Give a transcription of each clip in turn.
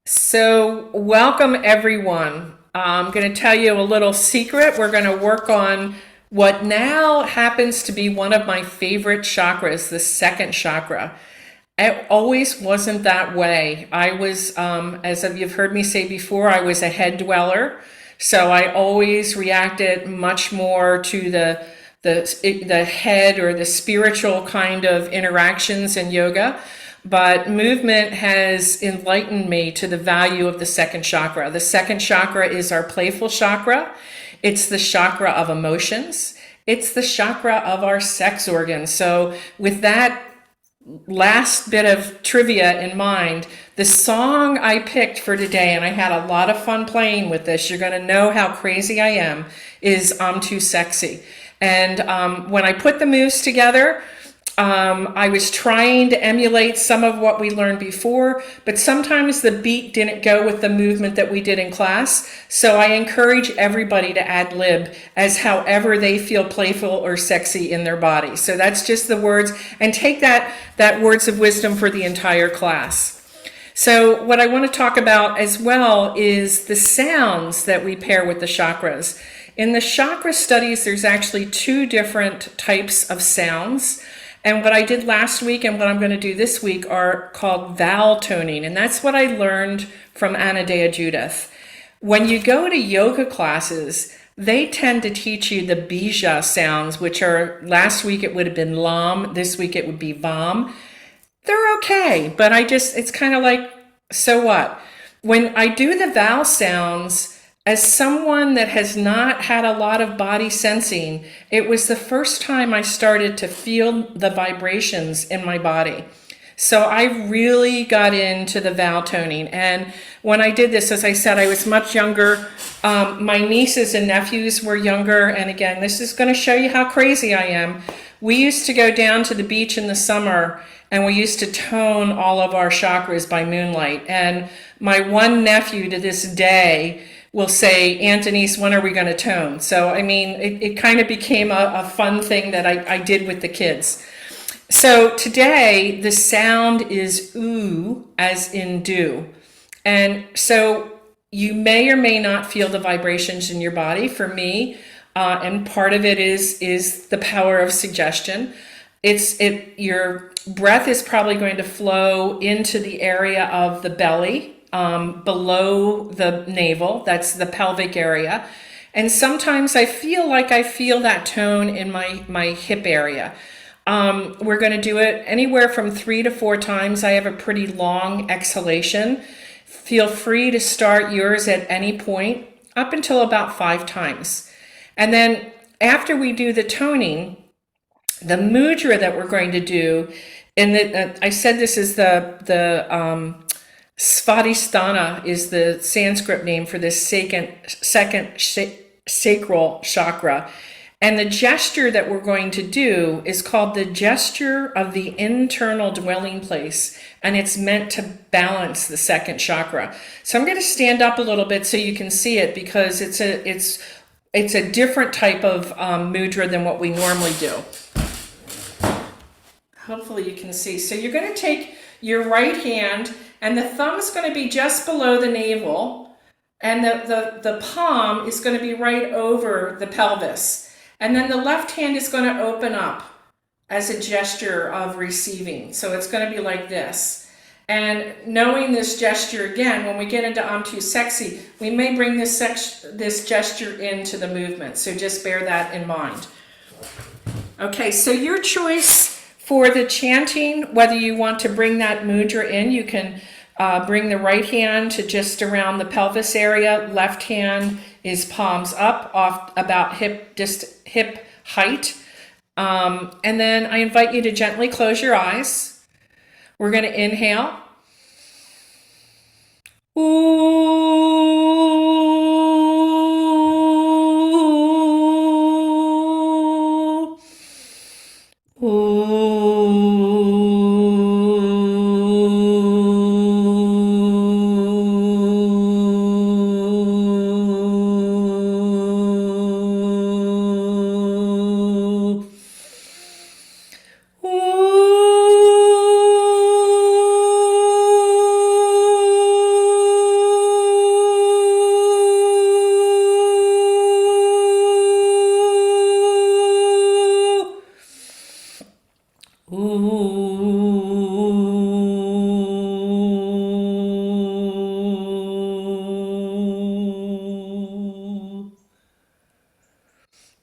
So, welcome everyone. I'm going to tell you a little secret. We're going to work on what now happens to be one of my favorite chakras, the second chakra. It always wasn't that way. I was, as you've heard me say before, I was a head dweller. So I always reacted much more to the head or the spiritual kind of interactions in yoga. But movement has enlightened me to the value of the second chakra. The second chakra is our playful chakra. It's the chakra of emotions. It's the chakra of our sex organs. So with that last bit of trivia in mind, the song I picked for today, and I had a lot of fun playing with this, you're going to know how crazy I am, is I'm Too Sexy. And when I put the moves together, I was trying to emulate some of what we learned before, but sometimes the beat didn't go with the movement that we did in class. So I encourage everybody to ad lib as however they feel playful or sexy in their body. So that's just the words, and take that words of wisdom for the entire class. So what I want to talk about as well is the sounds that we pair with the chakras. In the chakra studies, there's actually two different types of sounds. And what I did last week and what I'm going to do this week are called vowel toning. And that's what I learned from Anna Dea Judith. When you go to yoga classes, they tend to teach you the bija sounds, which are, last week it would have been lam, this week it would be vam. They're okay, but it's kind of like, so what? When I do the vowel sounds, as someone that has not had a lot of body sensing, it was the first time I started to feel the vibrations in my body. So I really got into the vowel toning. And when I did this, as I said, I was much younger. My nieces and nephews were younger. And again, this is going to show you how crazy I am. We used to go down to the beach in the summer and we used to tone all of our chakras by moonlight. And my one nephew to this day will say, Aunt Denise, when are we going to tone? So, I mean, it kind of became a fun thing that I did with the kids. So today, the sound is oo, as in do. And so you may or may not feel the vibrations in your body. For me, and part of it is the power of suggestion. Your breath is probably going to flow into the area of the belly, below the navel. That's the pelvic area. And sometimes I feel that tone in my hip area. We're going to do it anywhere from 3 to 4 times. I have a pretty long exhalation. Feel free to start yours at any point up until about 5 times. And then after we do the toning, the mudra that we're going to do, and I said this is the Svadhisthana is the Sanskrit name for this second sacral chakra. And the gesture that we're going to do is called the gesture of the internal dwelling place. And it's meant to balance the second chakra. So I'm going to stand up a little bit so you can see it, because it's a different type of mudra than what we normally do. Hopefully you can see. So you're going to take your right hand, and the thumb is going to be just below the navel, and the palm is going to be right over the pelvis. And then the left hand is going to open up as a gesture of receiving. So it's going to be like this. And knowing this gesture, again, when we get into I'm Too Sexy, we may bring this gesture into the movement. So just bear that in mind. Okay, so your choice for the chanting, whether you want to bring that mudra in, you can bring the right hand to just around the pelvis area. Left hand is palms up, off about hip height. And then I invite you to gently close your eyes. We're going to inhale. Ooh.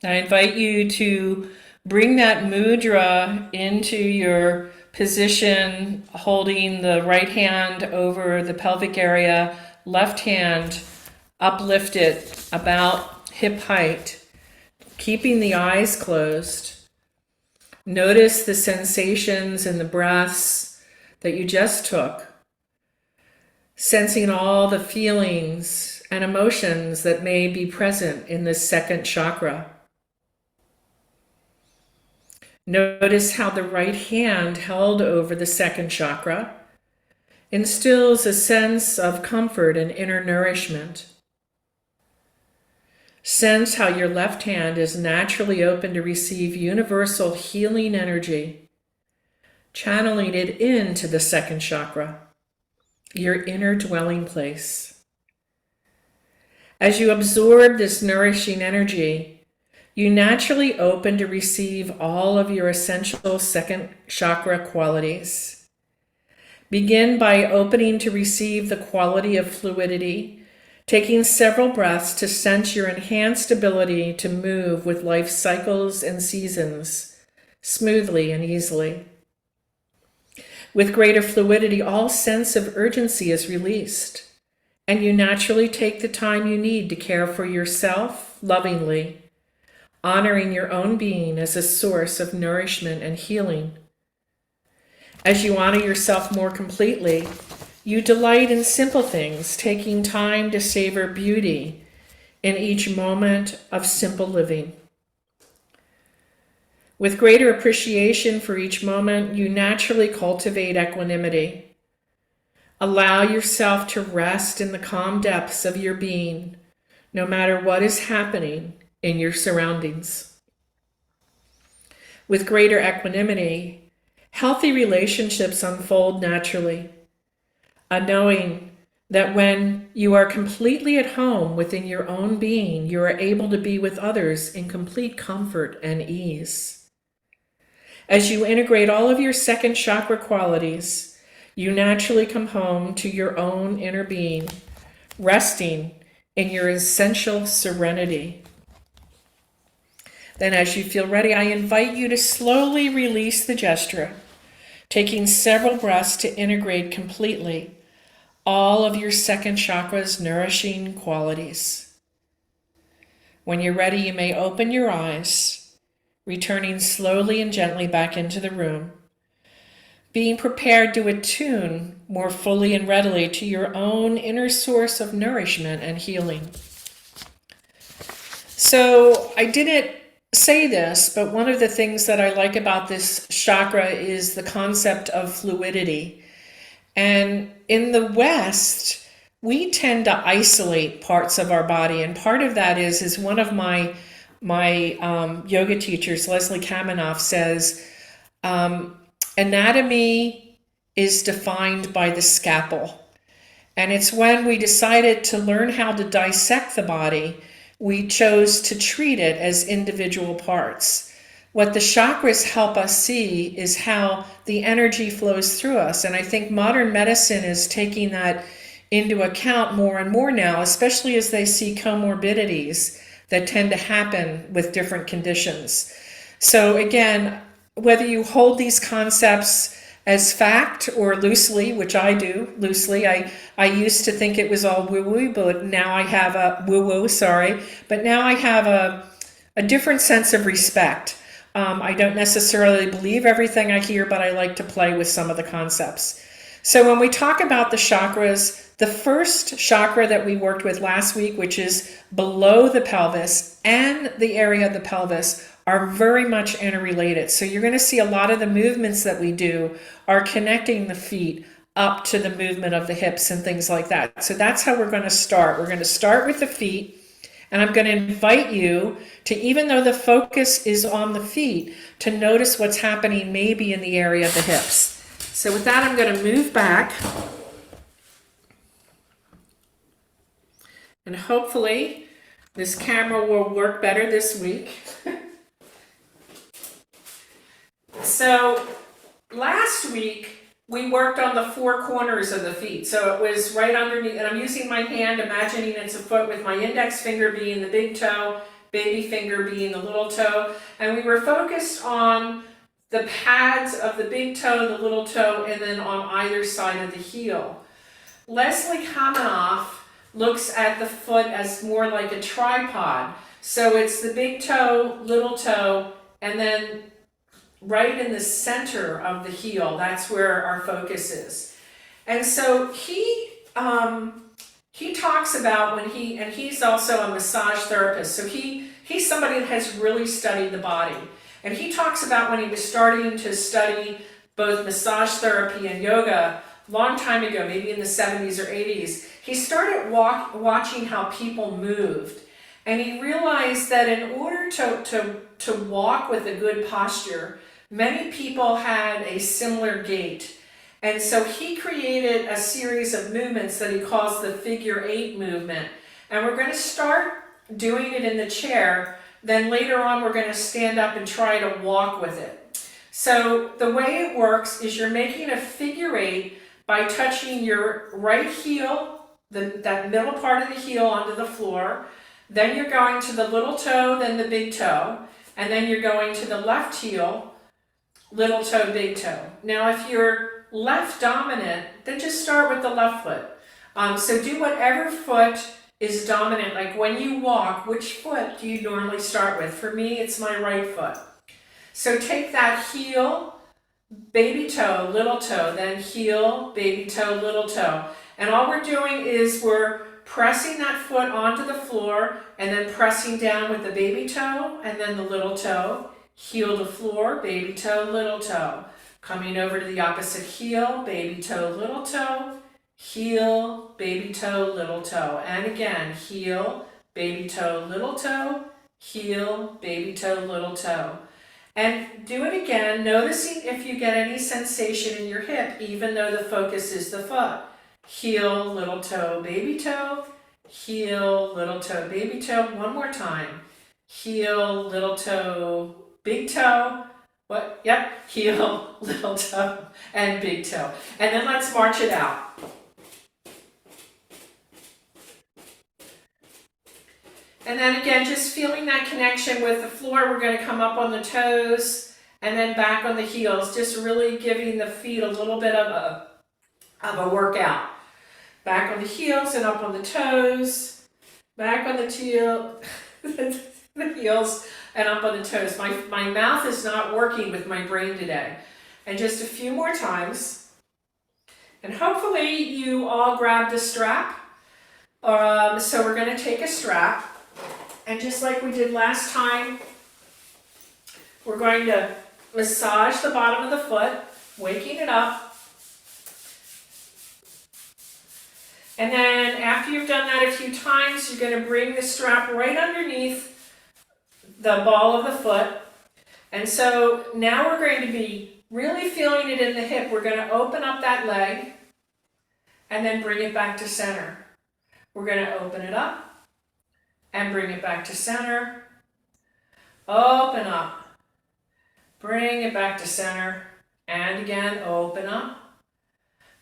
I invite you to bring that mudra into your position, holding the right hand over the pelvic area, left hand uplifted about hip height, keeping the eyes closed. Notice the sensations and the breaths that you just took, sensing all the feelings and emotions that may be present in this second chakra. Notice how the right hand held over the second chakra instills a sense of comfort and inner nourishment. Sense how your left hand is naturally open to receive universal healing energy, channeling it into the second chakra, your inner dwelling place. As you absorb this nourishing energy, you naturally open to receive all of your essential second chakra qualities. Begin by opening to receive the quality of fluidity, taking several breaths to sense your enhanced ability to move with life cycles and seasons smoothly and easily. With greater fluidity, all sense of urgency is released, and you naturally take the time you need to care for yourself lovingly, honoring your own being as a source of nourishment and healing. As you honor yourself more completely, you delight in simple things, taking time to savor beauty in each moment of simple living. With greater appreciation for each moment, you naturally cultivate equanimity. Allow yourself to rest in the calm depths of your being, no matter what is happening in your surroundings. With greater equanimity, healthy relationships unfold naturally, a knowing that when you are completely at home within your own being, you are able to be with others in complete comfort and ease. As you integrate all of your second chakra qualities, you naturally come home to your own inner being, resting in your essential serenity. Then as you feel ready, I invite you to slowly release the gesture, taking several breaths to integrate completely all of your second chakra's nourishing qualities. When you're ready, you may open your eyes, returning slowly and gently back into the room, being prepared to attune more fully and readily to your own inner source of nourishment and healing. So I didn't say this, but one of the things that I like about this chakra is the concept of fluidity. And in the West, we tend to isolate parts of our body, and part of that is one of my yoga teachers, Leslie Kaminoff, says anatomy is defined by the scalpel, and it's when we decided to learn how to dissect the body, we chose to treat it as individual parts. What the chakras help us see is how the energy flows through us. And I think modern medicine is taking that into account more and more now, especially as they see comorbidities that tend to happen with different conditions. So again, whether you hold these concepts as fact or loosely, which I do loosely. I used to think it was all woo-woo, but now I have but now I have a different sense of respect. I don't necessarily believe everything I hear, but I like to play with some of the concepts. So when we talk about the chakras, the first chakra that we worked with last week, which is below the pelvis, and the area of the pelvis are very much interrelated. So you're going to see a lot of the movements that we do are connecting the feet up to the movement of the hips and things like that. So that's how we're going to start. We're going to start with the feet, and I'm going to invite you to, even though the focus is on the feet, to notice what's happening maybe in the area of the hips. So with that, I'm going to move back, and hopefully this camera will work better this week. So last week we worked on the four corners of the feet. So it was right underneath, and I'm using my hand, imagining it's a foot, with my index finger being the big toe baby finger being the little toe. And we were focused on the pads of the big toe, the little toe, and then on either side of the heel. Leslie Kaminoff looks at the foot as more like a tripod. So it's the big toe, little toe, and then right in the center of the heel. That's where our focus is. And so he talks about when and he's also a massage therapist. So he's somebody that has really studied the body. And he talks about when he was starting to study both massage therapy and yoga a long time ago, maybe in the 70s or 80s, he started watching how people moved. And he realized that in order to walk with a good posture, many people had a similar gait. And so he created a series of movements that he calls the figure 8 movement. And we're going to start doing it in the chair. Then later on, we're going to stand up and try to walk with it. So the way it works is you're making a figure 8 by touching your right heel, that middle part of the heel, onto the floor. Then you're going to the little toe, then the big toe. And then you're going to the left heel, little toe, big toe. Now, if you're left dominant, then just start with the left foot. So do whatever foot is dominant. Like when you walk, which foot do you normally start with? For me, it's my right foot. So take that heel, baby toe, little toe, then heel, baby toe, little toe. And all we're doing is we're pressing that foot onto the floor and then pressing down with the baby toe and then the little toe, heel to floor, baby toe, little toe. Coming over to the opposite heel, baby toe, little toe, heel, baby toe, little toe. And again, heel, baby toe, little toe, heel, baby toe, little toe. And do it again, noticing if you get any sensation in your hip, even though the focus is the foot. Heel, little toe, baby toe, heel, little toe, baby toe. One more time. Heel, little toe, big toe. What? Yep, heel, little toe, and big toe. And then let's march it out. And then again, just feeling that connection with the floor. We're going to come up on the toes and then back on the heels, just really giving the feet a little bit of a workout. Back on the heels and up on the toes, back on the the heels and up on the toes. My mouth is not working with my brain today. And just a few more times. And hopefully you all grabbed a strap. So we're going to take a strap. And just like we did last time, we're going to massage the bottom of the foot, waking it up. And then after you've done that a few times, you're going to bring the strap right underneath the ball of the foot. And so now we're going to be really feeling it in the hip. We're going to open up that leg and then bring it back to center. We're going to open it up and bring it back to center. Open up. Bring it back to center. And again, open up.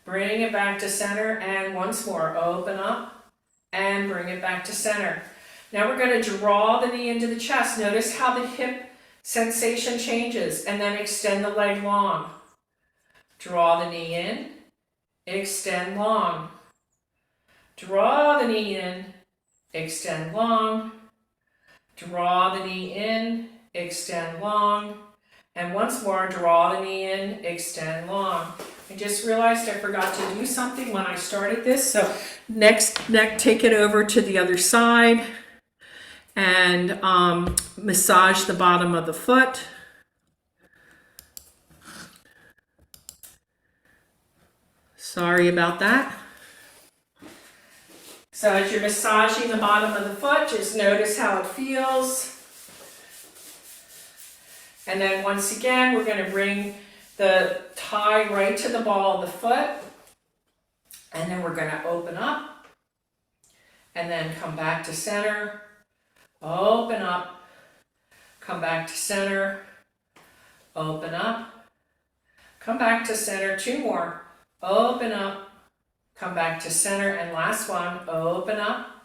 Bring it back to center. And once more, open up and bring it back to center. Now we're going to draw the knee into the chest. Notice how the hip sensation changes. And then extend the leg long. Draw the knee in. Extend long. Draw the knee in. Extend long, draw the knee in, extend long, and once more, draw the knee in, extend long. I just realized I forgot to do something when I started this, so next, take it over to the other side and massage the bottom of the foot. Sorry about that. So as you're massaging the bottom of the foot, just notice how it feels. And then once again, we're going to bring the tie right to the ball of the foot. And then we're going to open up. And then come back to center. Open up. Come back to center. Open up. Come back to center. Two more. Open up. Come back to center, and last one, open up,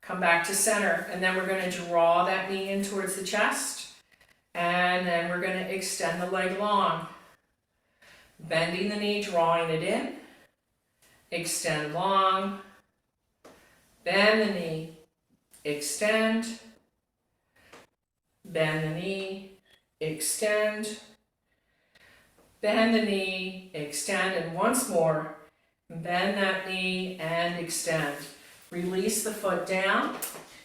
come back to center, and then we're going to draw that knee in towards the chest, and then we're going to extend the leg long. Bending the knee, drawing it in, extend long, bend the knee, extend, bend the knee, extend, bend the knee, extend, and once more, bend that knee and extend. Release the foot down.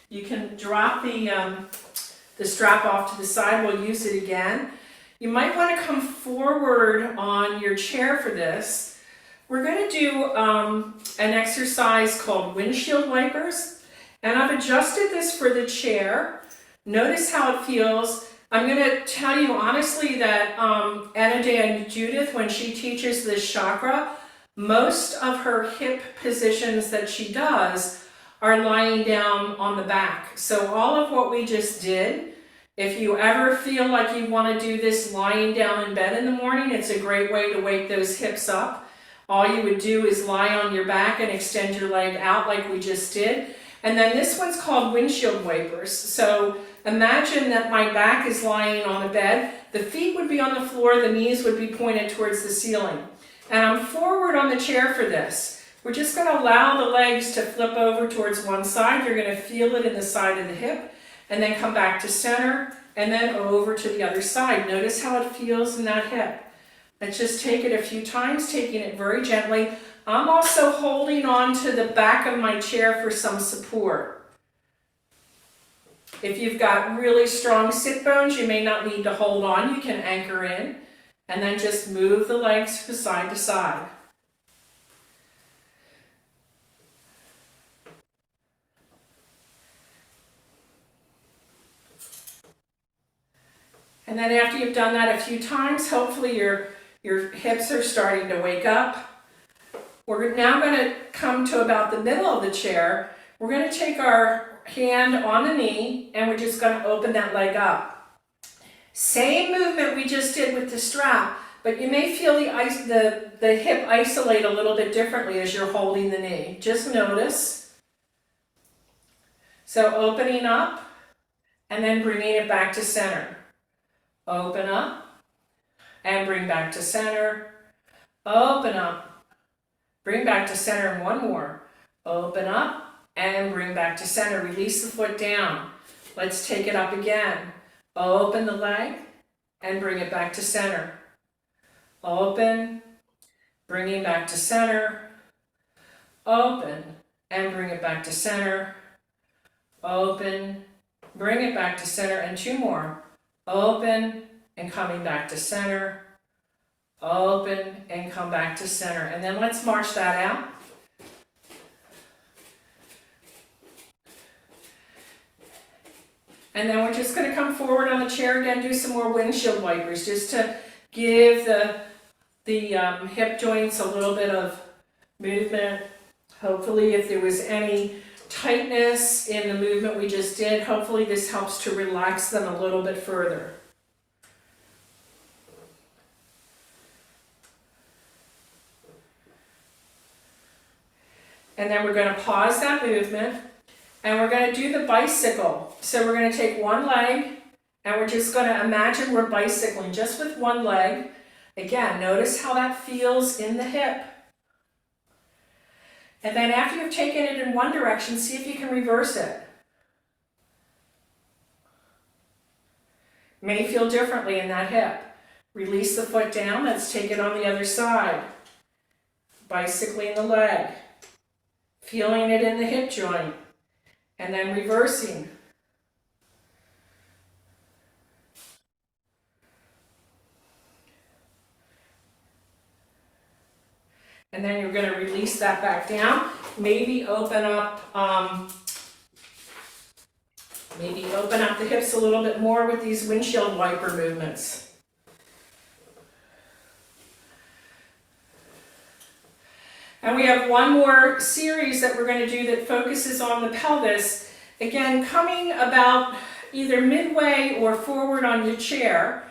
You can drop the strap off to the side. We'll use it again. You might want to come forward on your chair for this. We're going to do an exercise called windshield wipers, and I've adjusted this for the chair. Notice how it feels. I'm going to tell you honestly that Anna and Judith, when she teaches this chakra, most of her hip positions that she does are lying down on the back. So all of what we just did, if you ever feel like you want to do this lying down in bed in the morning, it's a great way to wake those hips up. All you would do is lie on your back and extend your leg out like we just did. And then this one's called windshield wipers. So imagine that my back is lying on the bed, the feet would be on the floor, the knees would be pointed towards the ceiling. And I'm forward on the chair for this. We're just going to allow the legs to flip over towards one side. You're going to feel it in the side of the hip, and then come back to center, and then over to the other side. Notice how it feels in that hip. Let's just take it a few times, taking it very gently. I'm also holding on to the back of my chair for some support. If you've got really strong sit bones, you may not need to hold on. You can anchor in. And then just move the legs from side to side. And then after you've done that a few times, hopefully your hips are starting to wake up. We're now going to come to about the middle of the chair. We're going to take our hand on the knee, and we're just going to open that leg up. Same movement we just did with the strap, but you may feel the hip isolate a little bit differently as you're holding the knee. Just notice. So opening up and then bringing it back to center. Open up and bring back to center. Open up, bring back to center, and one more. Open up and bring back to center. Release the foot down. Let's take it up again. Open the leg and bring it back to center. Open, bringing back to center. Open and bring it back to center. Open, bring it back to center, and two more. Open and coming back to center. Open and come back to center. And then let's march that out. And then we're just going to come forward on the chair again, do some more windshield wipers, just to give the hip joints a little bit of movement. Hopefully, if there was any tightness in the movement we just did, hopefully this helps to relax them a little bit further. And then we're going to pause that movement. And we're going to do the bicycle. So we're going to take one leg, and we're just going to imagine we're bicycling just with one leg. Again, notice how that feels in the hip. And then after you've taken it in one direction, see if you can reverse it. May feel differently in that hip. Release the foot down. Let's take it on the other side. Bicycling the leg. Feeling it in the hip joint. And then reversing. And then you're going to release that back down. Maybe open up the hips a little bit more with these windshield wiper movements. And we have one more series that we're going to do that focuses on the pelvis. Again, coming about either midway or forward on your chair,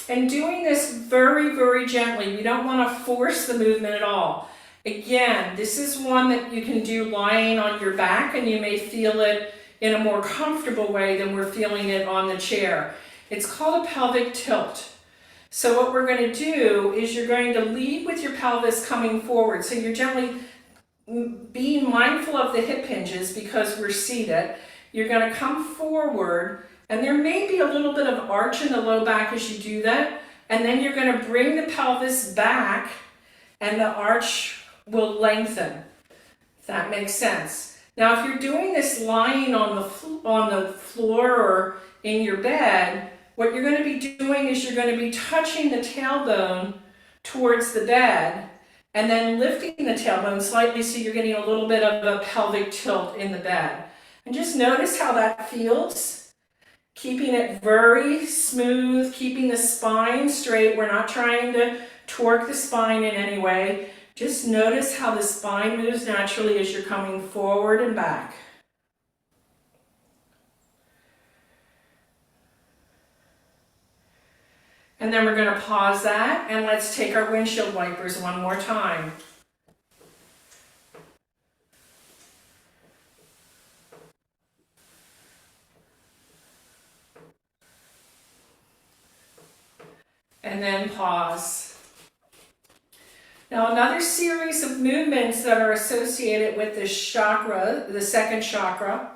and doing this very, very gently. We don't want to force the movement at all. Again, this is one that you can do lying on your back, and you may feel it in a more comfortable way than we're feeling it on the chair. It's called a pelvic tilt. So what we're going to do is you're going to lead with your pelvis coming forward. So you're gently being mindful of the hip hinges because we're seated. You're going to come forward, and there may be a little bit of arch in the low back as you do that. And then you're going to bring the pelvis back, and the arch will lengthen, if that makes sense. Now, if you're doing this lying on the floor or in your bed, what you're going to be doing is you're going to be touching the tailbone towards the bed and then lifting the tailbone slightly so you're getting a little bit of a pelvic tilt in the bed. And just notice how that feels. Keeping it very smooth, keeping the spine straight. We're not trying to torque the spine in any way. Just notice how the spine moves naturally as you're coming forward and back. And then we're going to pause that, and let's take our windshield wipers one more time. And then pause. Now, another series of movements that are associated with this chakra, the second chakra,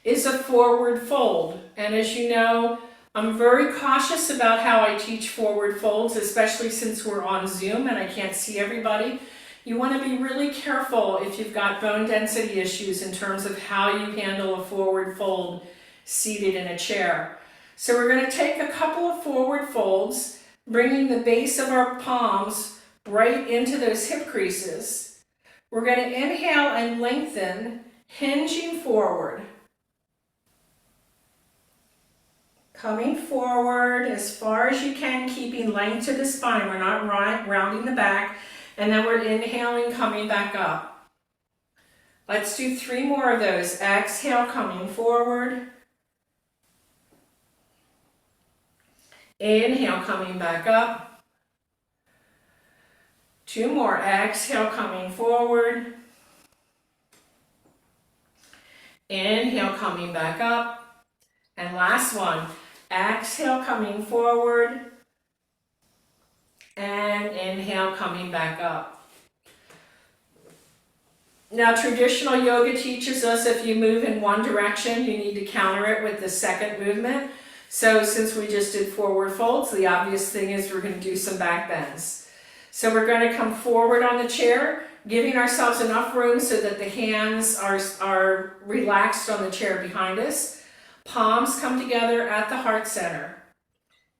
is a forward fold. And as you know, I'm very cautious about how I teach forward folds, especially since we're on Zoom and I can't see everybody. You want to be really careful if you've got bone density issues in terms of how you handle a forward fold seated in a chair. So we're going to take a couple of forward folds, bringing the base of our palms right into those hip creases. We're going to inhale and lengthen, hinging forward. Coming forward as far as you can, keeping length to the spine. We're not rounding the back. And then we're inhaling, coming back up. Let's do 3 more of those. Exhale, coming forward. Inhale, coming back up. 2 more. Exhale, coming forward. Inhale, coming back up. And last one. Exhale, coming forward. And inhale, coming back up. Now, traditional yoga teaches us if you move in one direction, you need to counter it with the second movement. So since we just did forward folds, the obvious thing is we're going to do some back bends. So we're going to come forward on the chair, giving ourselves enough room so that the hands are relaxed on the chair behind us. Palms come together at the heart center.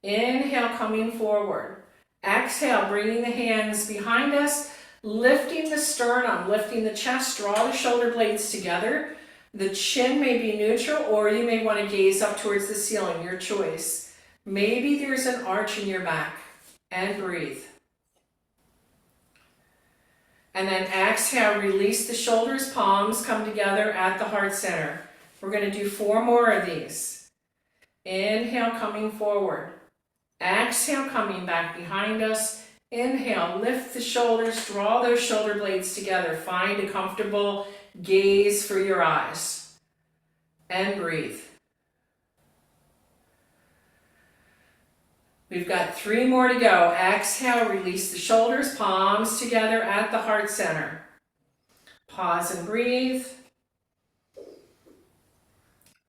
Inhale, coming forward. Exhale, bringing the hands behind us, lifting the sternum, lifting the chest, draw the shoulder blades together. The chin may be neutral, or you may want to gaze up towards the ceiling, your choice. Maybe there's an arch in your back, and breathe. And then exhale, release the shoulders, palms come together at the heart center. We're going to do 4 more of these. Inhale, coming forward. Exhale, coming back behind us. Inhale, lift the shoulders, draw those shoulder blades together. Find a comfortable gaze for your eyes. And breathe. We've got 3 more to go. Exhale, release the shoulders, palms together at the heart center. Pause and breathe.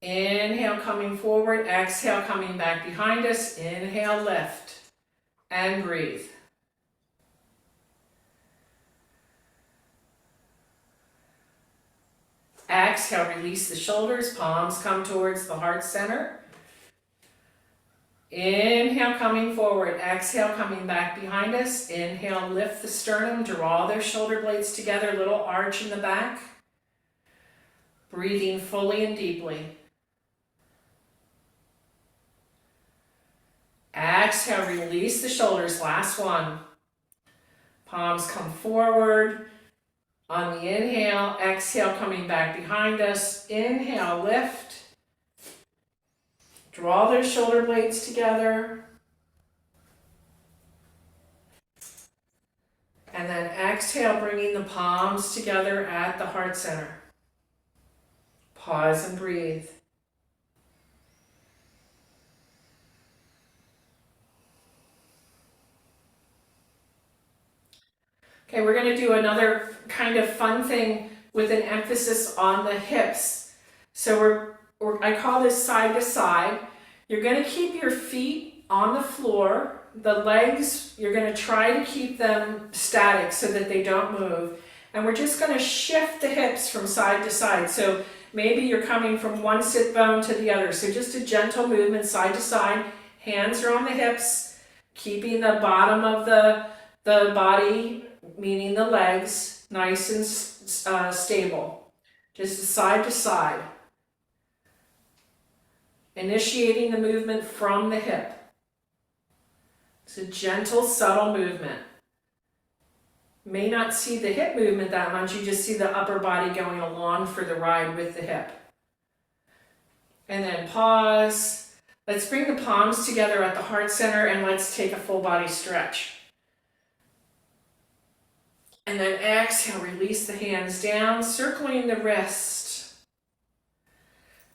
Inhale, coming forward. Exhale, coming back behind us. Inhale, lift. And breathe. Exhale, release the shoulders. Palms come towards the heart center. Inhale, coming forward. Exhale, coming back behind us. Inhale, lift the sternum. Draw those shoulder blades together. Little arch in the back. Breathing fully and deeply. Exhale, release the shoulders. Last one. Palms come forward. On the inhale, exhale, coming back behind us. Inhale, lift. Draw those shoulder blades together. And then exhale. exhale, bringing the palms together at the heart center. Pause and breathe. Okay, we're going to do another kind of fun thing with an emphasis on the hips. So I call this side to side. You're going to keep your feet on the floor. The legs, you're going to try to keep them static so that they don't move. And we're just going to shift the hips from side to side. So maybe you're coming from one sit bone to the other. So just a gentle movement side to side. Hands are on the hips, keeping the bottom of the body, meaning the legs, nice and stable. Just side to side. Initiating the movement from the hip. It's a gentle, subtle movement. May not see the hip movement that much, you just see the upper body going along for the ride with the hip. And then pause. Let's bring the palms together at the heart center and let's take a full body stretch. And then exhale, release the hands down, circling the wrist.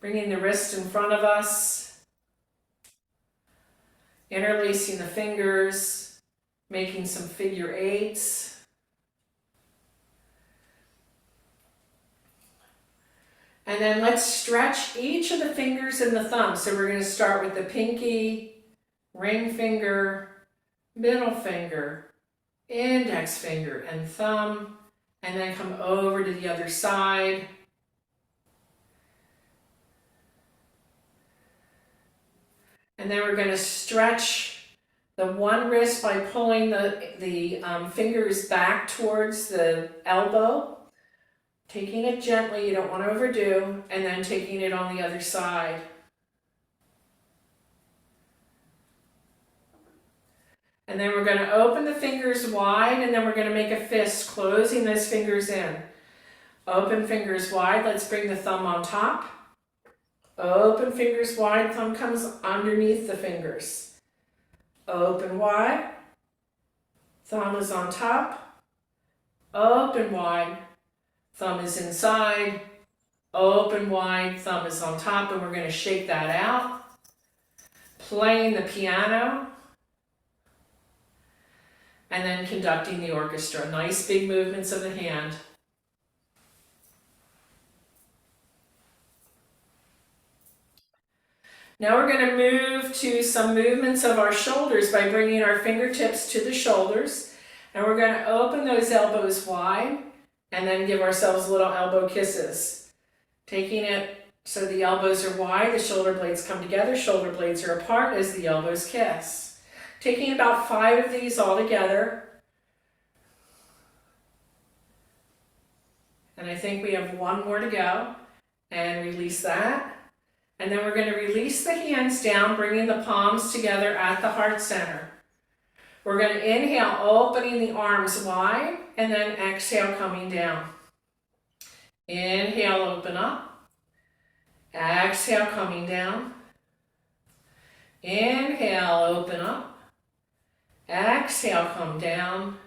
Bringing the wrist in front of us. Interlacing the fingers, making some figure eights. And then let's stretch each of the fingers and the thumb. So we're going to start with the pinky, ring finger, middle finger, index finger, and thumb, and then come over to the other side. And then we're going to stretch the one wrist by pulling the fingers back towards the elbow. Taking it gently, you don't want to overdo, and then taking it on the other side. And then we're going to open the fingers wide, and then we're going to make a fist, closing those fingers in. Open fingers wide, let's bring the thumb on top. Open fingers wide, thumb comes underneath the fingers. Open wide, thumb is on top. Open wide. Thumb is inside, open wide, thumb is on top, and we're going to shake that out. Playing the piano, and then conducting the orchestra. Nice big movements of the hand. Now we're going to move to some movements of our shoulders by bringing our fingertips to the shoulders, and we're going to open those elbows wide. And then give ourselves little elbow kisses. Taking it so the elbows are wide, the shoulder blades come together, shoulder blades are apart as the elbows kiss. Taking about 5 of these all together. And I think we have 1 more to go. And release that. And then we're going to release the hands down, bringing the palms together at the heart center. We're going to inhale, opening the arms wide, and then exhale, coming down. Inhale, open up. Exhale, coming down. Inhale, open up. Exhale, come down.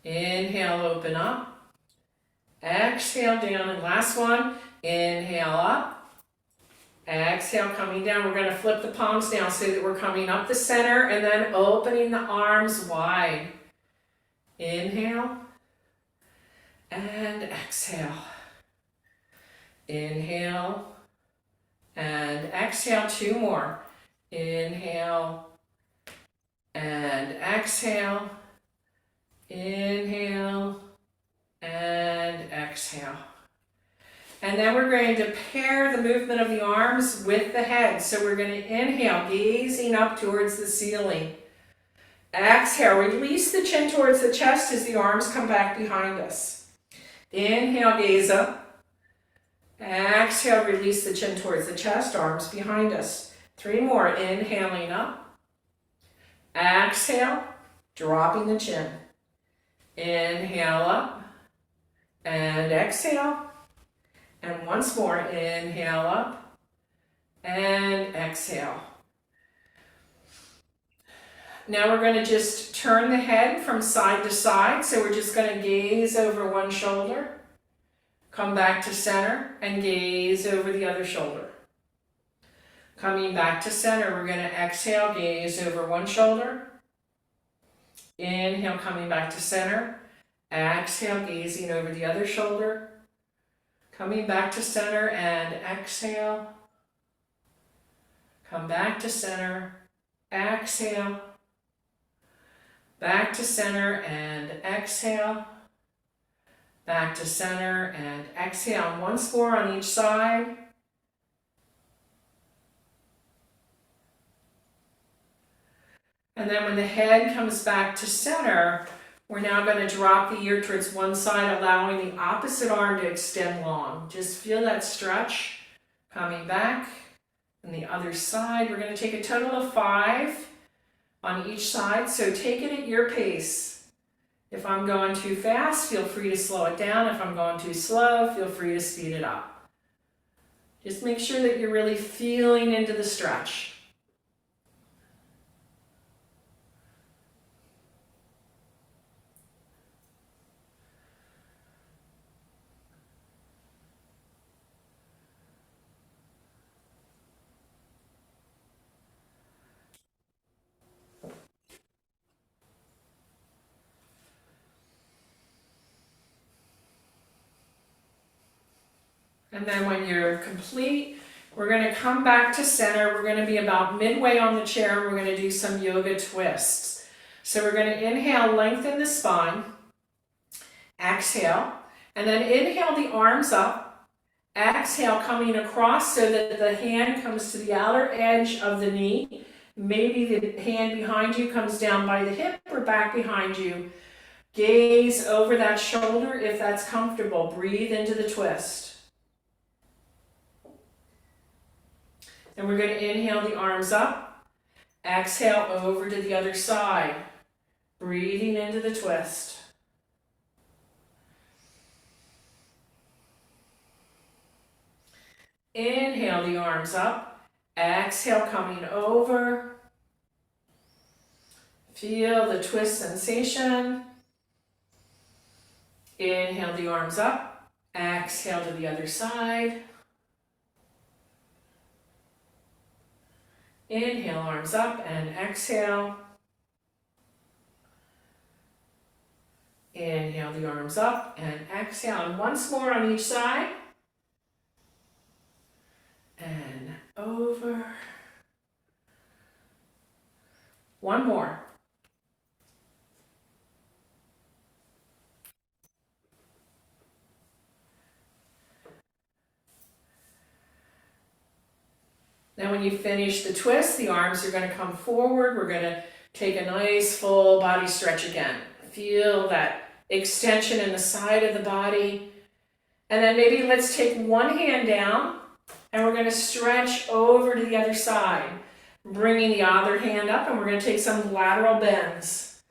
Inhale, open up. Exhale, down, and last one. Inhale, up. Exhale, coming down. We're going to flip the palms down so that we're coming up the center and then opening the arms wide. Inhale and exhale. Inhale and exhale. 2 more. Inhale and exhale. Inhale and exhale. And then we're going to pair the movement of the arms with the head. So we're going to inhale, gazing up towards the ceiling. Exhale, release the chin towards the chest as the arms come back behind us. Inhale, gaze up. Exhale, release the chin towards the chest, arms behind us. 3 more, inhaling up. Exhale, dropping the chin. Inhale up and exhale. And once more, inhale up and exhale. Now we're going to just turn the head from side to side. So we're just going to gaze over one shoulder, come back to center, and gaze over the other shoulder. Coming back to center, we're going to exhale, gaze over one shoulder. Inhale, coming back to center. Exhale, gazing over the other shoulder. Coming back to center and exhale. Come back to center, exhale. Back to center and exhale. Back to center and exhale. Once more on each side. And then when the head comes back to center, we're now going to drop the ear towards one side, allowing the opposite arm to extend long. Just feel that stretch. Coming back. And the other side, we're going to take a total of 5 on each side. So take it at your pace. If I'm going too fast, feel free to slow it down. If I'm going too slow, feel free to speed it up. Just make sure that you're really feeling into the stretch. And then when you're complete, we're going to come back to center. We're going to be about midway on the chair. We're going to do some yoga twists. So we're going to inhale, lengthen the spine. Exhale. And then inhale the arms up. Exhale, coming across so that the hand comes to the outer edge of the knee. Maybe the hand behind you comes down by the hip or back behind you. Gaze over that shoulder if that's comfortable. Breathe into the twist. And we're going to inhale the arms up, exhale over to the other side, breathing into the twist. Inhale the arms up, exhale coming over. Feel the twist sensation. Inhale the arms up, exhale to the other side. Inhale, arms up and exhale. Inhale the arms up and exhale. And once more on each side. And over. One more. Now when you finish the twist, the arms are going to come forward. We're going to take a nice full body stretch again. Feel that extension in the side of the body. And then maybe let's take one hand down and we're going to stretch over to the other side, bringing the other hand up, and we're going to take some lateral bends.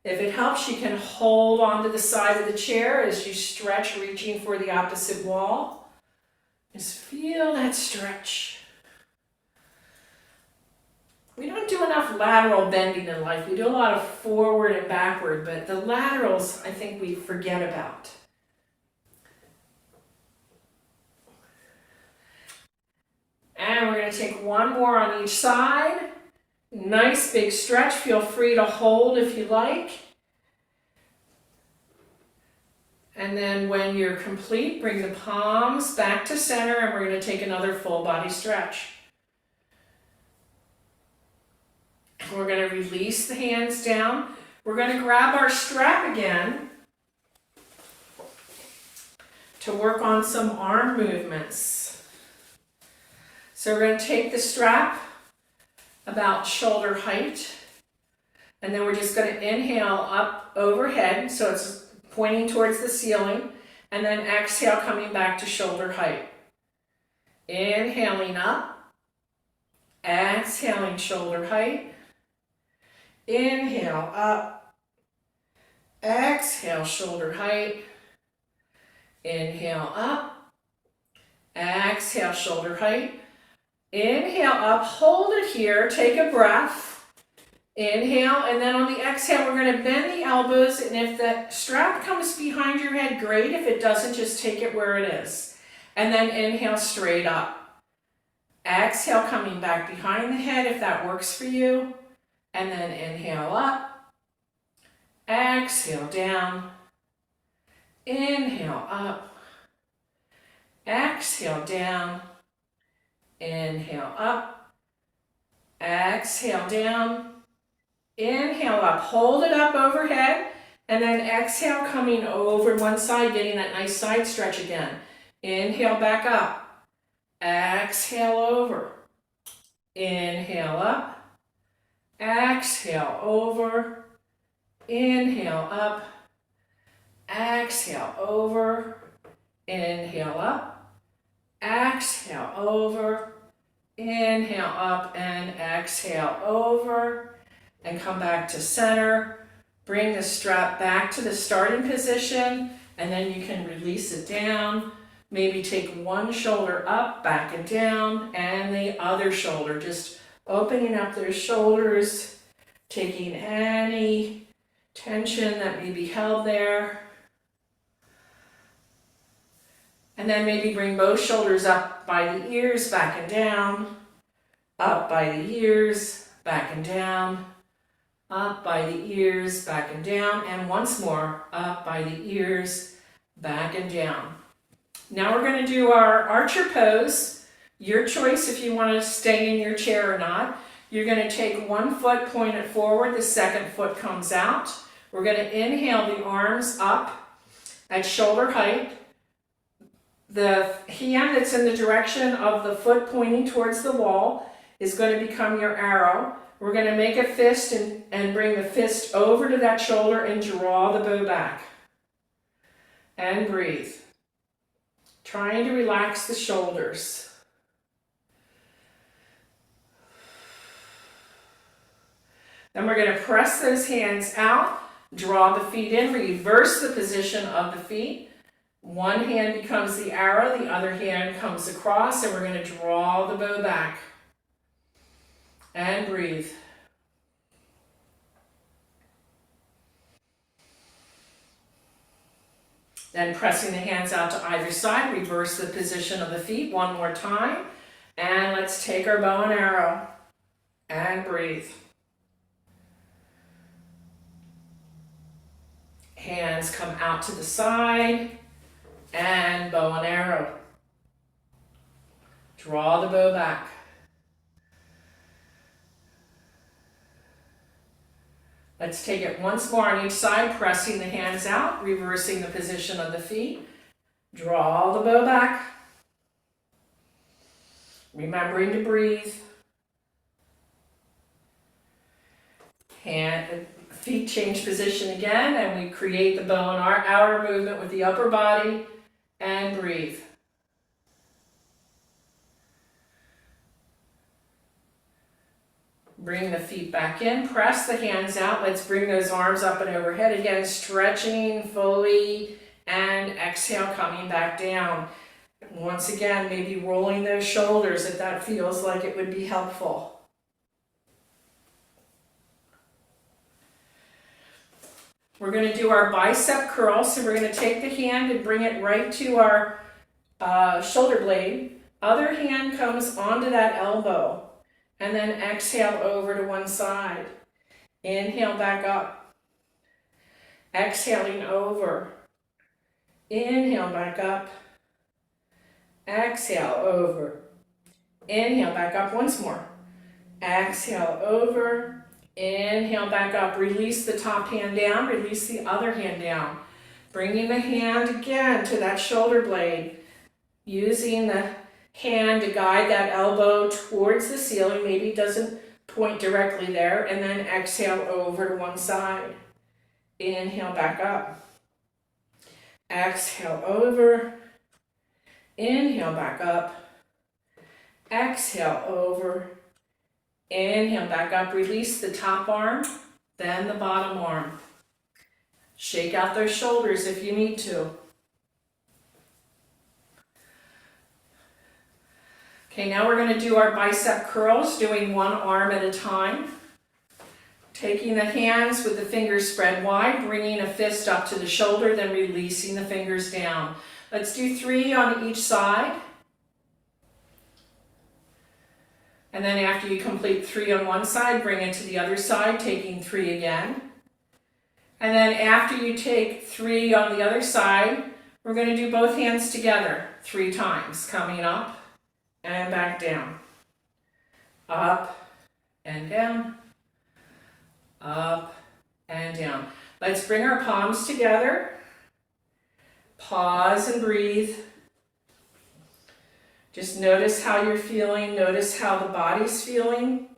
If it helps, you can hold onto the side of the chair as you stretch, reaching for the opposite wall. Just feel that stretch. We don't do enough lateral bending in life. We do a lot of forward and backward, but the laterals, I think we forget about. And we're going to take one more on each side. Nice big stretch. Feel free to hold if you like. And then when you're complete, bring the palms back to center, and we're going to take another full body stretch. We're going to release the hands down. We're going to grab our strap again to work on some arm movements. So we're going to take the strap about shoulder height, and then we're just going to inhale up overhead, so it's pointing towards the ceiling, and then exhale coming back to shoulder height. Inhaling up, exhaling shoulder height. Inhale up, exhale shoulder height. Inhale up, exhale shoulder height. Inhale up, hold it here, take a breath. Inhale, and then on the exhale, we're going to bend the elbows, and if the strap comes behind your head, great. If it doesn't, just take it where it is. And then inhale straight up. Exhale, coming back behind the head if that works for you. And then inhale up. Exhale down. Inhale up. Exhale down. Inhale up. Exhale down. Inhale up. Hold it up overhead. And then exhale, coming over one side, getting that nice side stretch again. Inhale back up. Exhale over. Inhale up. Exhale over. Inhale up. Exhale over. Inhale up. Exhale over. Inhale up and exhale over. And come back to center. Bring the strap back to the starting position, and then you can release it down. Maybe take one shoulder up, back and down, and the other shoulder. Just opening up those shoulders, taking any tension that may be held there. And then maybe bring both shoulders up by the ears, back and down. Up by the ears, back and down. Up by the ears, back and down. And once more, up by the ears, back and down. Now we're going to do our archer pose. Your choice if you want to stay in your chair or not. You're going to take one foot, point it forward, the second foot comes out. We're going to inhale the arms up at shoulder height. The hand that's in the direction of the foot pointing towards the wall is going to become your arrow. We're going to make a fist and bring the fist over to that shoulder and draw the bow back. And breathe. Trying to relax the shoulders. Then we're going to press those hands out, draw the feet in, reverse the position of the feet. One hand becomes the arrow, the other hand comes across, and we're going to draw the bow back. And breathe. Then pressing the hands out to either side, reverse the position of the feet one more time. And let's take our bow and arrow and breathe. Hands come out to the side and bow and arrow. Draw the bow back. Let's take it once more on each side, pressing the hands out, reversing the position of the feet. Draw the bow back. Remembering to breathe. Feet change position again, and we create the bow and arrow movement with the upper body, and breathe. Bring the feet back in, press the hands out. Let's bring those arms up and overhead again, stretching fully, and exhale, coming back down. Once again, maybe rolling those shoulders if that feels like it would be helpful. We're going to do our bicep curl. So we're going to take the hand and bring it right to our shoulder blade. Other hand comes onto that elbow. And then exhale over to one side. Inhale back up. Exhaling over. Inhale back up. Exhale over. Inhale back up once more. Exhale over. Inhale back up. Release the top hand down. Release the other hand down. Bringing the hand again to that shoulder blade. Using the hand to guide that elbow towards the ceiling. Maybe it doesn't point directly there. And then exhale over to one side. Inhale back up. Exhale over. Inhale back up. Exhale over. Inhale back up. Release the top arm, then the bottom arm. Shake out those shoulders if you need to. Okay, now we're going to do our bicep curls, doing one arm at a time. Taking the hands with the fingers spread wide, bringing a fist up to the shoulder, then releasing the fingers down. Let's do 3 on each side. And then after you complete 3 on one side, bring it to the other side, taking 3 again. And then after you take 3 on the other side, we're going to do both hands together 3 times, coming up and back down. Up and down. Up and down. Let's bring our palms together. Pause and breathe. Just notice how you're feeling. Notice how the body's feeling.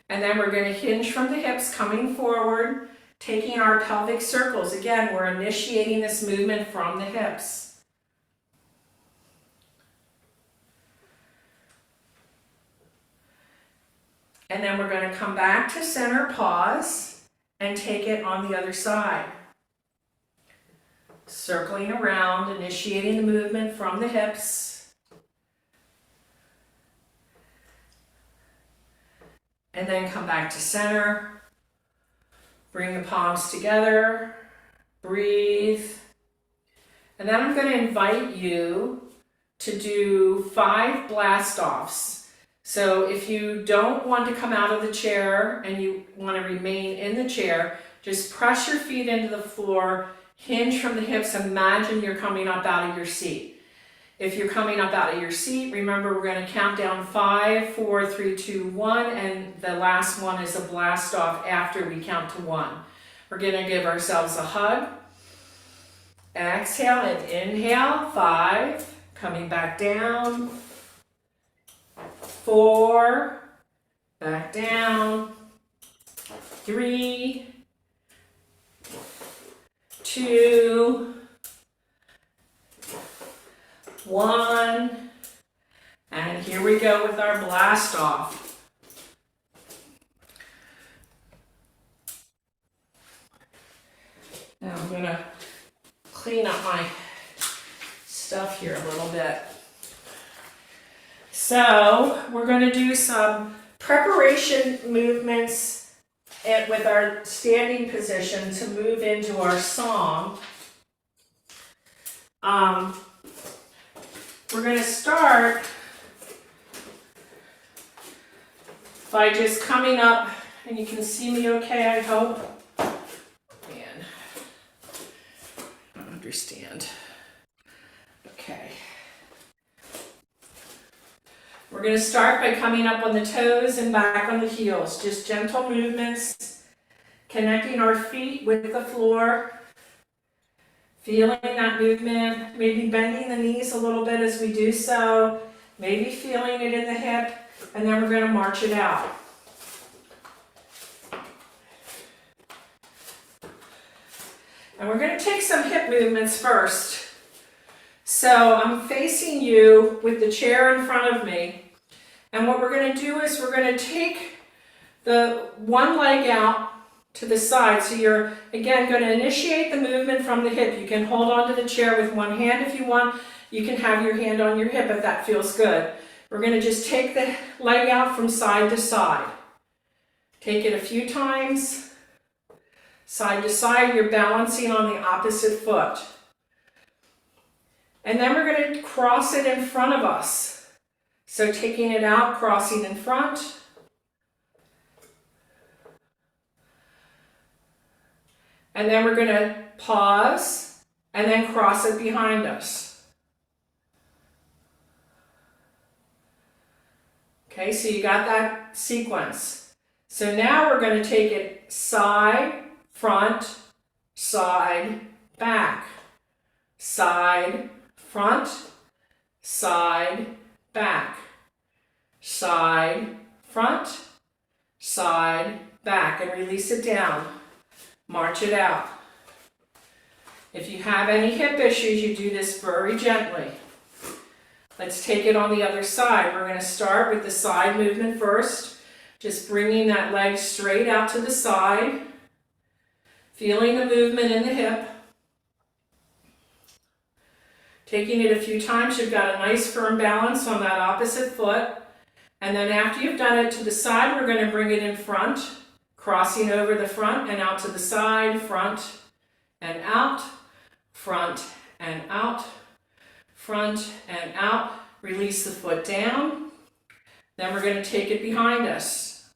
And then we're going to hinge from the hips, coming forward, taking our pelvic circles. Again, we're initiating this movement from the hips. And then we're going to come back to center, pause, and take it on the other side. Circling around, initiating the movement from the hips. And then come back to center. Bring the palms together. Breathe. And then I'm going to invite you to do 5 blast offs. So if you don't want to come out of the chair and you want to remain in the chair, just press your feet into the floor, hinge from the hips, imagine you're coming up out of your seat. If you're coming up out of your seat, remember we're going to count down 5, 4, 3, 2, 1, and the last one is a blast off after we count to 1. We're going to give ourselves a hug. Exhale and inhale, 5, coming back down. 4, back down. 3, 2, 1, and here we go with our blast off. Now I'm going to clean up my stuff here a little bit. So we're going to do some preparation movements with our standing position to move into our song. We're going to start by just coming up, and you can see me okay, I hope. Man, I don't understand. Okay. We're going to start by coming up on the toes and back on the heels. Just gentle movements, connecting our feet with the floor. Feeling that movement, maybe bending the knees a little bit as we do so, maybe feeling it in the hip, and then we're going to march it out. And we're going to take some hip movements first. So I'm facing you with the chair in front of me, and what we're going to do is we're going to take the one leg out to the side. So you're, again, going to initiate the movement from the hip. You can hold onto the chair with one hand if you want. You can have your hand on your hip if that feels good. We're going to just take the leg out from side to side. Take it a few times. Side to side, you're balancing on the opposite foot. And then we're going to cross it in front of us. So taking it out, crossing in front. And then we're going to pause and then cross it behind us. Okay, so you got that sequence. So now we're going to take it side, front, side, back. Side, front, side, back. Side, front, side, back. And release it down. March it out. If you have any hip issues, you do this very gently. Let's take it on the other side. We're going to start with the side movement first. Just bringing that leg straight out to the side. Feeling the movement in the hip. Taking it a few times, you've got a nice firm balance on that opposite foot. And then after you've done it to the side, we're going to bring it in front, crossing over the front and out to the side, front and out, front and out, front and out. Release the foot down. Then we're going to take it behind us.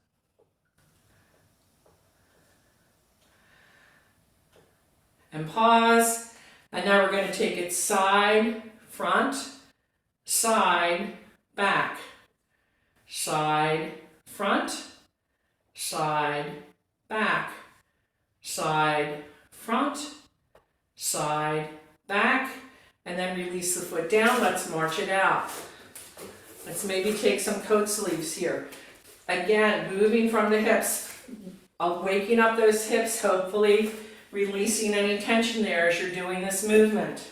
And pause. And now we're going to take it side, front, side, back. Side, front, side, back. Side, front, side, back. And then release the foot down. Let's march it out. Let's maybe take some coat sleeves here. Again, moving from the hips, waking up those hips, hopefully releasing any tension there as you're doing this movement.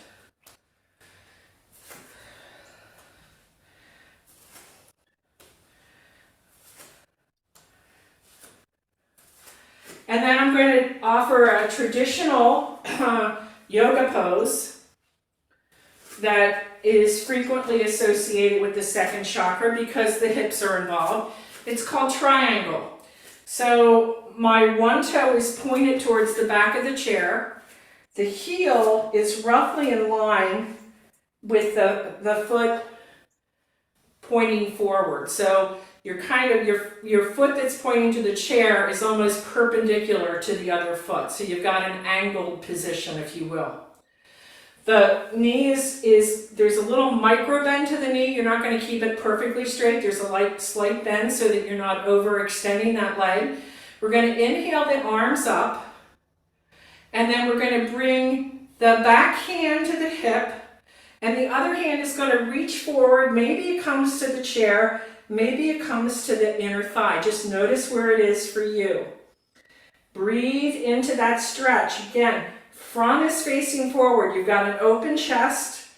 And then I'm going to offer a traditional yoga pose that is frequently associated with the second chakra because the hips are involved. It's called triangle. So my one toe is pointed towards the back of the chair. The heel is roughly in line with the foot pointing forward. So you're kind of, your foot that's pointing to the chair is almost perpendicular to the other foot. So you've got an angled position, if you will. The knee there's a little micro bend to the knee. You're not going to keep it perfectly straight. There's a slight bend so that you're not overextending that leg. We're going to inhale the arms up. And then we're going to bring the back hand to the hip. And the other hand is going to reach forward. Maybe it comes to the chair. Maybe it comes to the inner thigh. Just notice where it is for you. Breathe into that stretch. Again, front is facing forward. You've got an open chest.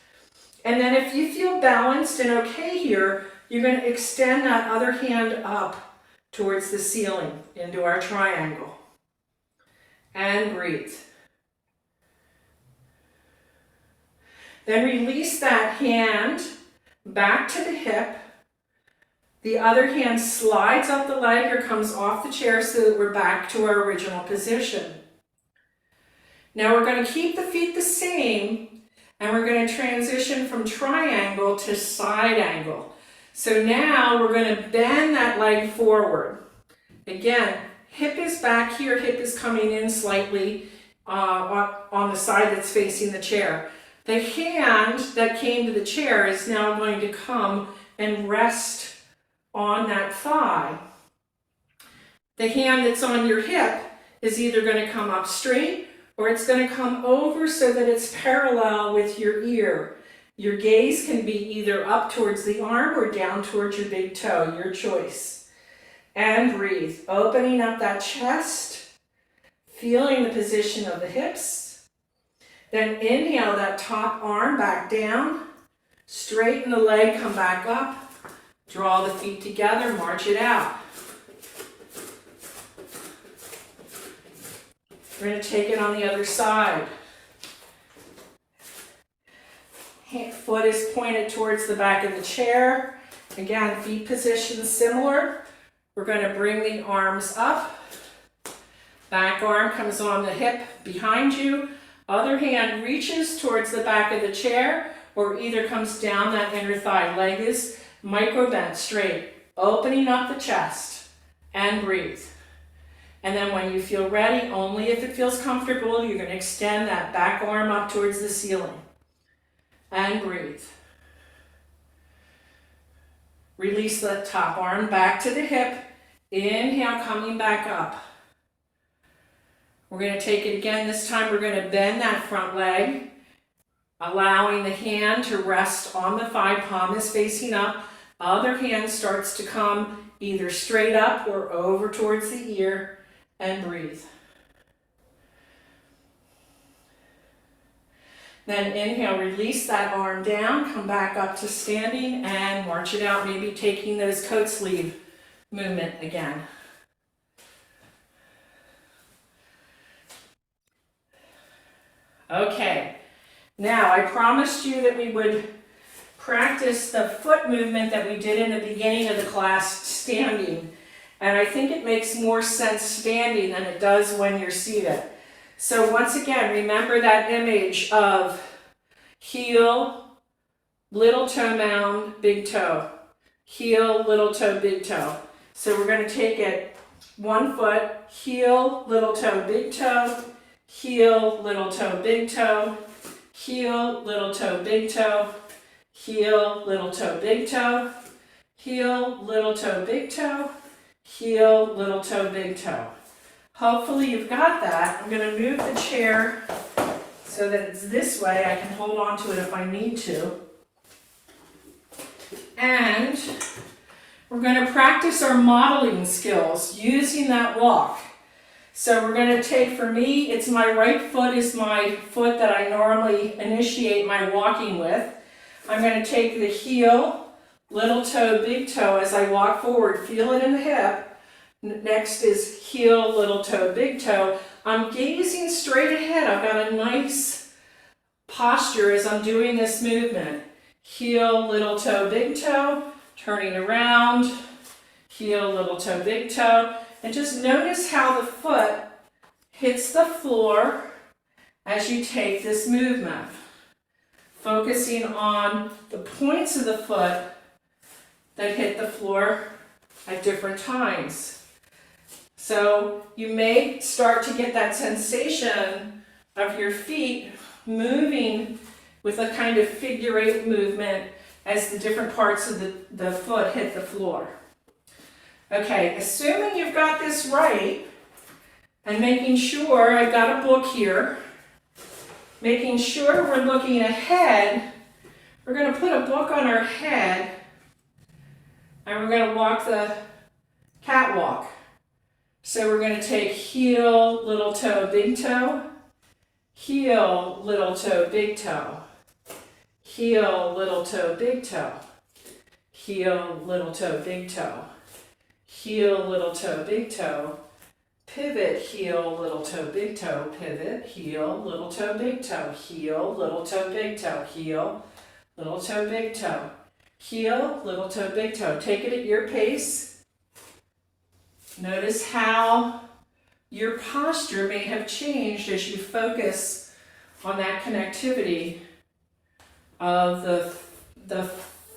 And then if you feel balanced and okay here, you're going to extend that other hand up towards the ceiling into our triangle. And breathe. Then release that hand back to the hip. The other hand slides up the leg or comes off the chair so that we're back to our original position. Now we're going to keep the feet the same and we're going to transition from triangle to side angle. So now we're going to bend that leg forward. Again, hip is back here, hip is coming in slightly on the side that's facing the chair. The hand that came to the chair is now going to come and rest on that thigh. The hand that's on your hip is either going to come up straight or it's going to come over so that it's parallel with your ear. Your gaze can be either up towards the arm or down towards your big toe, your choice. And breathe, opening up that chest, feeling the position of the hips. Then inhale that top arm back down, straighten the leg, come back up. Draw the feet together, march it out. We're going to take it on the other side. Foot is pointed towards the back of the chair. Again, feet position similar. We're going to bring the arms up. Back arm comes on the hip behind you. Other hand reaches towards the back of the chair or either comes down that inner thigh. Leg is micro bend straight, opening up the chest and breathe. And then when you feel ready, only if it feels comfortable, you're going to extend that back arm up towards the ceiling and breathe. Release the top arm back to the hip. Inhale, coming back up. We're going to take it again. This time we're going to bend that front leg, allowing the hand to rest on the thigh, palm is facing up. Other hand starts to come either straight up or over towards the ear, and breathe. Then inhale, release that arm down, come back up to standing and march it out, maybe taking those coat sleeve movement again. Okay, Now, I promised you that we would practice the foot movement that we did in the beginning of the class standing. And I think it makes more sense standing than it does when you're seated. So once again, remember that image of heel, little toe mound, big toe. Heel, little toe, big toe. So we're going to take it 1 foot, heel, little toe, big toe, heel, little toe, big toe, heel, little toe, big toe, heel, little toe, big toe, heel, little toe, big toe, heel, little toe, big toe. Hopefully you've got that. I'm going to move the chair so that it's this way. I can hold on to it if I need to. And we're going to practice our modeling skills using that walk. So we're going to take, for me, it's my right foot is my foot that I normally initiate my walking with. I'm going to take the heel, little toe, big toe as I walk forward. Feel it in the hip. Next is heel, little toe, big toe. I'm gazing straight ahead. I've got a nice posture as I'm doing this movement. Heel, little toe, big toe. Turning around. Heel, little toe, big toe. And just notice how the foot hits the floor as you take this movement. Focusing on the points of the foot that hit the floor at different times. So you may start to get that sensation of your feet moving with a kind of figure 8 movement as the different parts of the foot hit the floor. Okay, assuming you've got this right, and making sure, I've got a book here, making sure we're looking ahead, we're going to put a book on our head, and we're going to walk the catwalk. So we're going to take heel, little toe, big toe, heel, little toe, big toe, heel, little toe, big toe, heel, little toe, big toe, heel, little toe, big toe, pivot, heel, little toe, big toe, pivot, heel, little toe, big toe, heel, little toe, big toe, heel, little toe, big toe, heel, little toe, big toe. Take it at your pace. Notice how your posture may have changed as you focus on that connectivity of the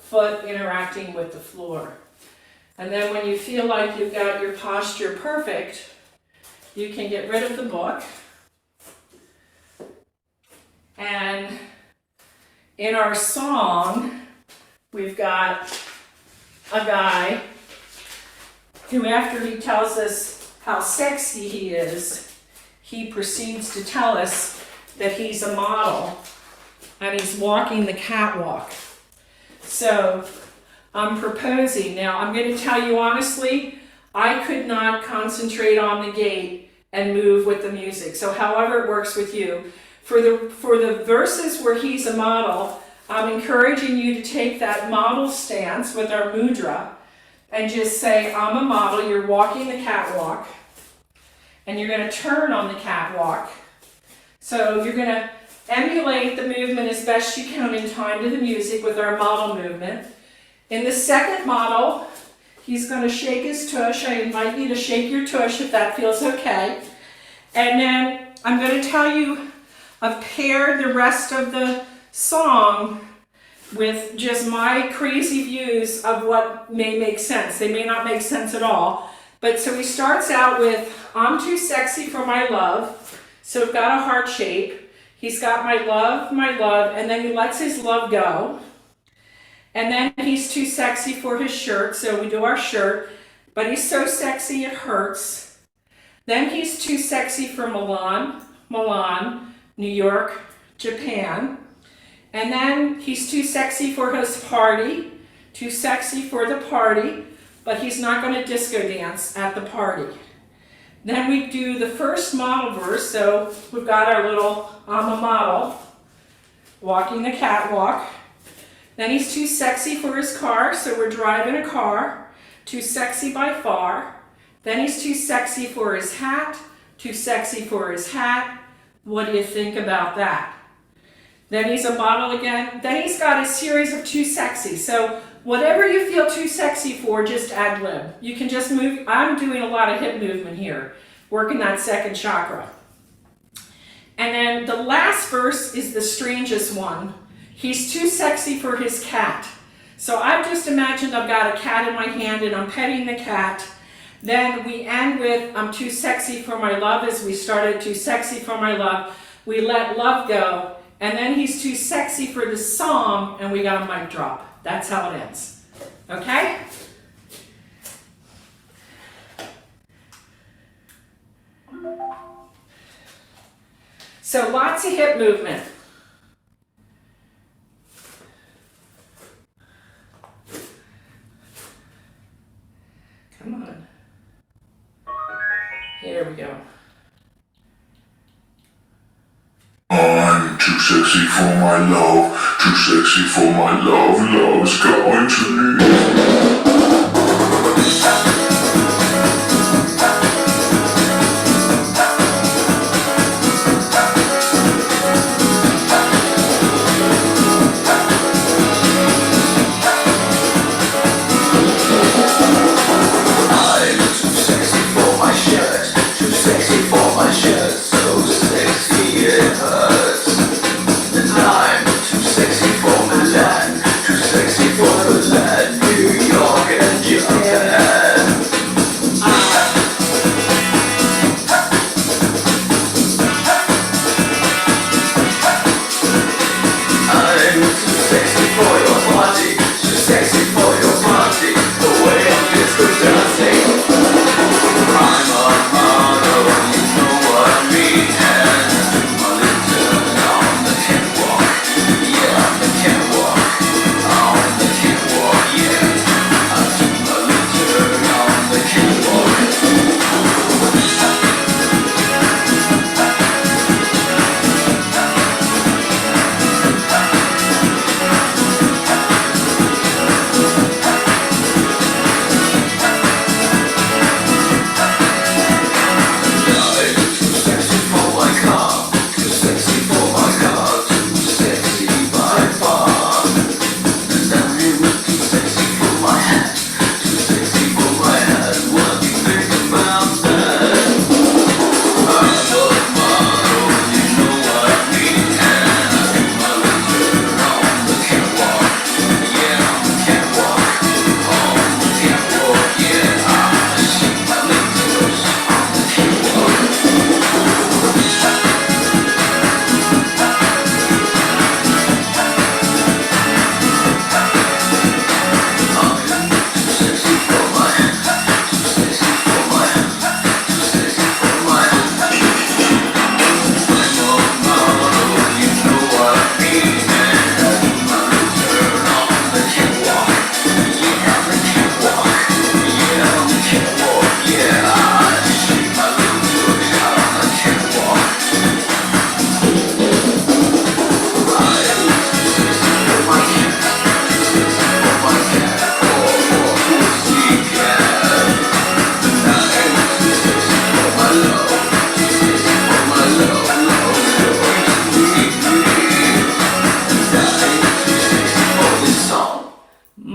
foot interacting with the floor. And then when you feel like you've got your posture perfect, you can get rid of the book. And in our song, we've got a guy who, after he tells us how sexy he is, he proceeds to tell us that he's a model and he's walking the catwalk. So I'm proposing. Now, I'm going to tell you honestly, I could not concentrate on the gait and move with the music. So however it works with you. For the verses where he's a model, I'm encouraging you to take that model stance with our mudra and just say, I'm a model. You're walking the catwalk. And you're going to turn on the catwalk. So you're going to emulate the movement as best you can in time to the music with our model movement. In the second model, he's going to shake his tush. I invite you to shake your tush if that feels okay. And then I'm going to tell you, I've paired the rest of the song with just my crazy views of what may make sense. They may not make sense at all. But so he starts out with, I'm too sexy for my love. So we've got a heart shape. He's got my love, and then he lets his love go. And then he's too sexy for his shirt, so we do our shirt. But he's so sexy it hurts. Then he's too sexy for Milan, New York, Japan. And then he's too sexy for his party, too sexy for the party, but he's not going to disco dance at the party. Then we do the first model verse, so we've got our little I'm a model, walking the catwalk. Then he's too sexy for his car, so we're driving a car, too sexy by far. Then he's too sexy for his hat, too sexy for his hat. What do you think about that? Then he's a model again. Then he's got a series of too sexy. So whatever you feel too sexy for, just ad lib. You can just move. I'm doing a lot of hip movement here, working that second chakra. And then the last verse is the strangest one. He's too sexy for his cat. So I've just imagined I've got a cat in my hand and I'm petting the cat. Then we end with I'm too sexy for my love, as we started too sexy for my love. We let love go. And then he's too sexy for the song, and we got a mic drop. That's how it ends. Okay? So lots of hip movement. Come on. Here we go. I'm too sexy for my love, too sexy for my love, love's going to leave.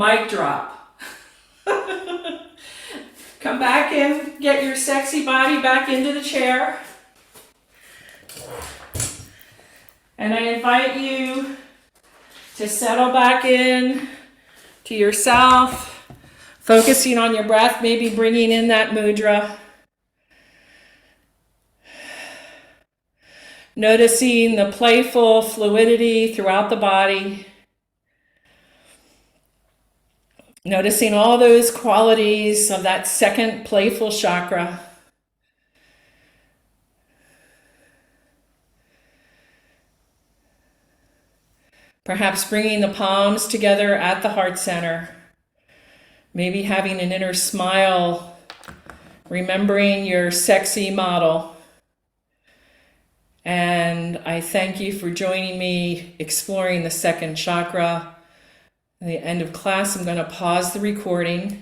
Mic drop. Come back in, get your sexy body back into the chair. And I invite you to settle back in to yourself, focusing on your breath, maybe bringing in that mudra. Noticing the playful fluidity throughout the body. Noticing all those qualities of that second playful chakra. Perhaps bringing the palms together at the heart center. Maybe having an inner smile, remembering your sexy model. And I thank you for joining me exploring the second chakra. At the end of class, I'm going to pause the recording